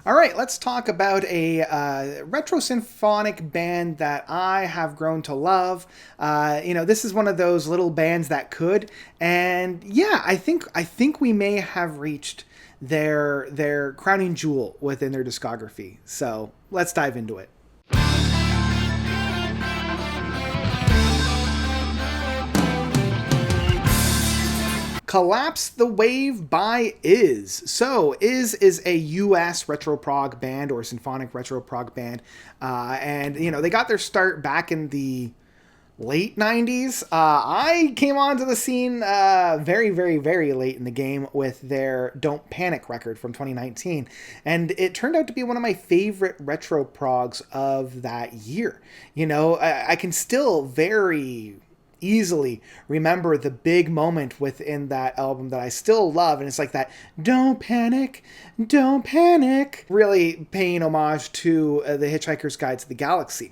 All right, let's talk about a retro symphonic band that I have grown to love. This is one of those little bands that could, and yeah, I think we may have reached their crowning jewel within their discography. So let's dive into it. Collapse the Wave by Is. So, is a US retro prog band or symphonic retro prog band. They got their start back in the late 90s. I came onto the scene very, very, very late in the game with their Don't Panic record from 2019. And it turned out to be one of my favorite retro progs of that year. I can still very easily remember the big moment within that album that I still love, and it's like that don't panic, really paying homage to The Hitchhiker's Guide to the Galaxy.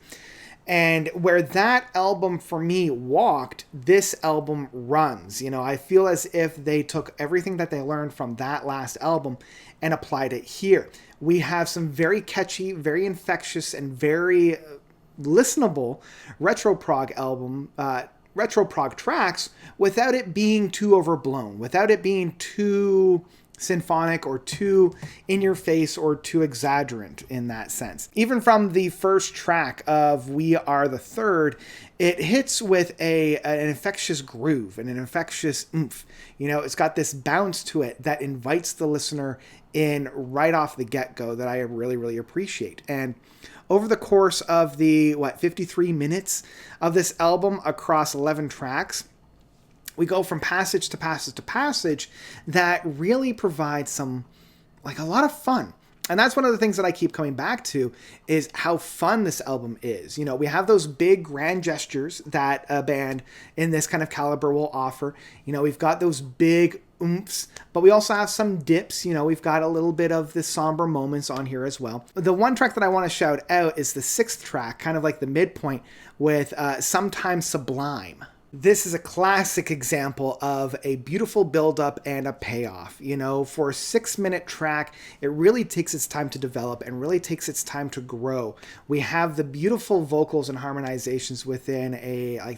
And where that album for me walked, this album runs. I feel as if they took everything that they learned from that last album and applied it here. We have some very catchy, very infectious, and very listenable retro prog tracks without it being too overblown, without it being too symphonic or too in your face or too exaggerant in that sense. Even from the first track of We Are the Third, it hits with an infectious groove and an infectious oomph. It's got this bounce to it that invites the listener in right off the get-go that I really, really appreciate. And over the course of the 53 minutes of this album across 11 tracks, we go from passage to passage to passage that really provides a lot of fun. And that's one of the things that I keep coming back to is how fun this album is. We have those big grand gestures that a band in this kind of caliber will offer. We've got those big oomphs, but we also have some dips. We've got a little bit of the somber moments on here as well. The one track that I want to shout out is the 6th track, kind of like the midpoint with Sometimes Sublime. This is a classic example of a beautiful build-up and a payoff. For a 6-minute track, it really takes its time to develop and really takes its time to grow. We have the beautiful vocals and harmonizations within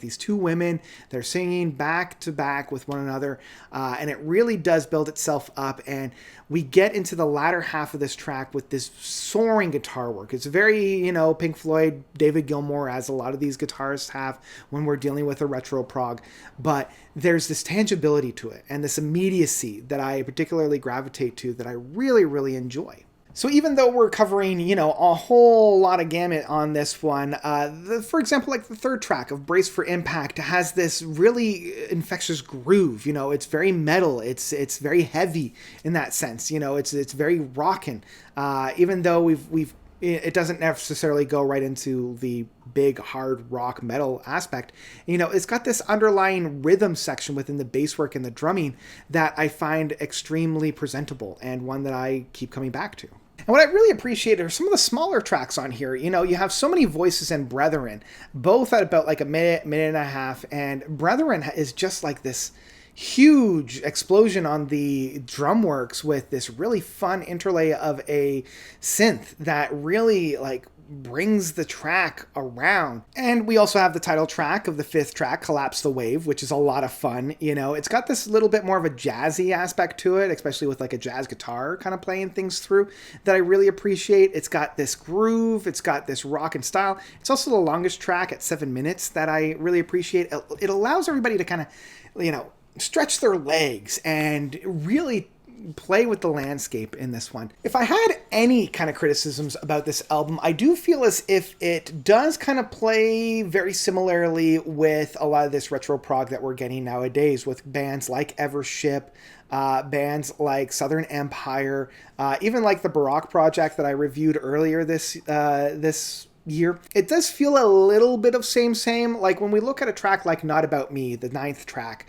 these two women. They're singing back to back with one another, and it really does build itself up. And we get into the latter half of this track with this soaring guitar work. It's very, Pink Floyd, David Gilmour, as a lot of these guitarists have when we're dealing with a retro prog, but there's this tangibility to it and this immediacy that I particularly gravitate to that I really, really enjoy. So even though we're covering, a whole lot of gamut on this one, for example, like the 3rd track of Brace for Impact has this really infectious groove. It's very metal. It's very heavy in that sense. It's very rockin'. Even though it doesn't necessarily go right into the big hard rock metal aspect. It's got this underlying rhythm section within the bass work and the drumming that I find extremely presentable and one that I keep coming back to. And what I really appreciate are some of the smaller tracks on here. You have So Many Voices and Brethren, both at about like a minute and a half. And Brethren is just like this huge explosion on the drum works with this really fun interlay of a synth that really brings the track around. And we also have the title track of the 5th track, Collapse the Wave, which is a lot of fun. It's got this little bit more of a jazzy aspect to it, especially with a jazz guitar kind of playing things through that I really appreciate. It's got this groove, it's got this rock and style. It's also the longest track at 7 minutes that I really appreciate. It allows everybody to kind of, stretch their legs and really play with the landscape in this one. If I had any kind of criticisms about this album, I do feel as if it does kind of play very similarly with a lot of this retro prog that we're getting nowadays with bands like Evership, bands like Southern Empire, even like the Baroque Project that I reviewed earlier this year. It does feel a little bit of same. Like when we look at a track like Not About Me, the 9th track,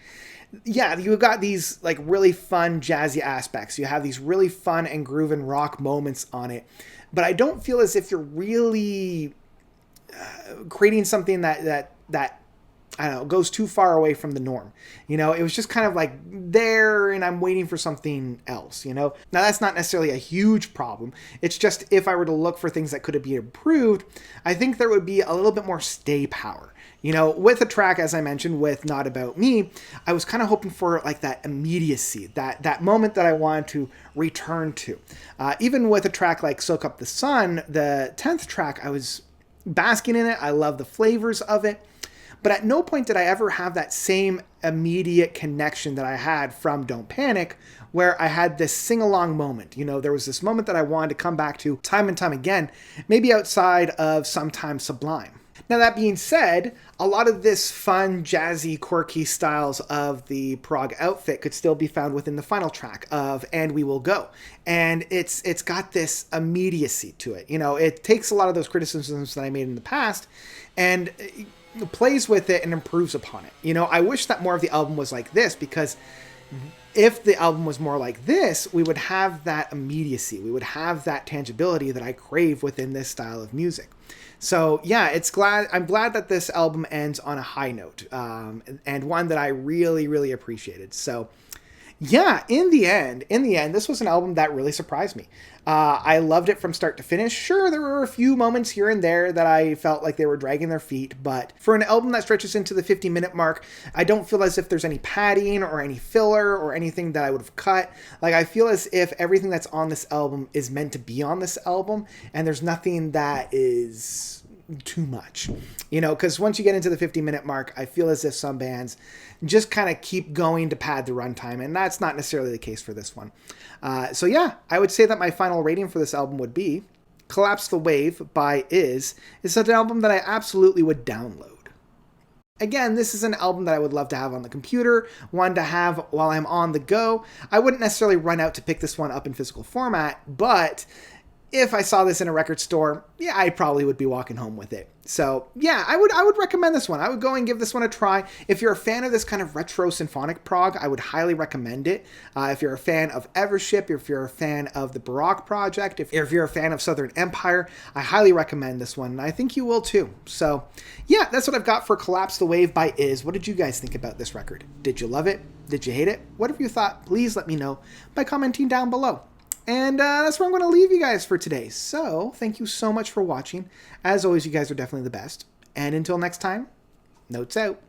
yeah, you've got these really fun jazzy aspects. You have these really fun and groovin' rock moments on it. But I don't feel as if you're really creating something that I don't know, goes too far away from the norm. You know, it was just kind of like there and I'm waiting for something else, you know? Now, that's not necessarily a huge problem. It's just if I were to look for things that could have been improved, I think there would be a little bit more stay power. You know, with a track, as I mentioned, with Not About Me, I was kind of hoping for like that immediacy, that moment that I wanted to return to. Even with a track like Soak Up the Sun, the 10th track, I was basking in it. I love the flavors of it. But at no point did I ever have that same immediate connection that I had from Don't Panic, where I had this sing-along moment. You know, there was this moment that I wanted to come back to time and time again, maybe outside of Sometimes Sublime. Now, that being said, a lot of this fun, jazzy, quirky styles of the PROG outfit could still be found within the final track of And We Will Go. And it's got this immediacy to it. You know, it takes a lot of those criticisms that I made in the past and plays with it and improves upon it. You know, I wish that more of the album was like this, because if the album was more like this, we would have that immediacy. We would have that tangibility that I crave within this style of music. So yeah, I'm glad that this album ends on a high note, and one that I really, really appreciated. So yeah, in the end, this was an album that really surprised me. I loved it from start to finish. Sure, there were a few moments here and there that I felt like they were dragging their feet, but for an album that stretches into the 50-minute mark, I don't feel as if there's any padding or any filler or anything that I would have cut. Like, I feel as if everything that's on this album is meant to be on this album, and there's nothing that is too much, you know, because once you get into the 50-minute mark, I feel as if some bands just kind of keep going to pad the runtime, and that's not necessarily the case for this one. So yeah, I would say that my final rating for this album would be Collapse the Wave by Is an album that I absolutely would download. Again, this is an album that I would love to have on the computer, one to have while I'm on the go. I wouldn't necessarily run out to pick this one up in physical format, but if I saw this in a record store, yeah, I probably would be walking home with it. So yeah, I would recommend this one. I would go and give this one a try. If you're a fan of this kind of retro symphonic prog, I would highly recommend it. If you're a fan of Evership, if you're a fan of the Baroque Project, if you're a fan of Southern Empire, I highly recommend this one, and I think you will too. So yeah, that's what I've got for Collapse the Wave by Is. What did you guys think about this record? Did you love it? Did you hate it? Whatever you thought, please let me know by commenting down below. And that's where I'm going to leave you guys for today. So thank you so much for watching. As always, you guys are definitely the best. And until next time, notes out.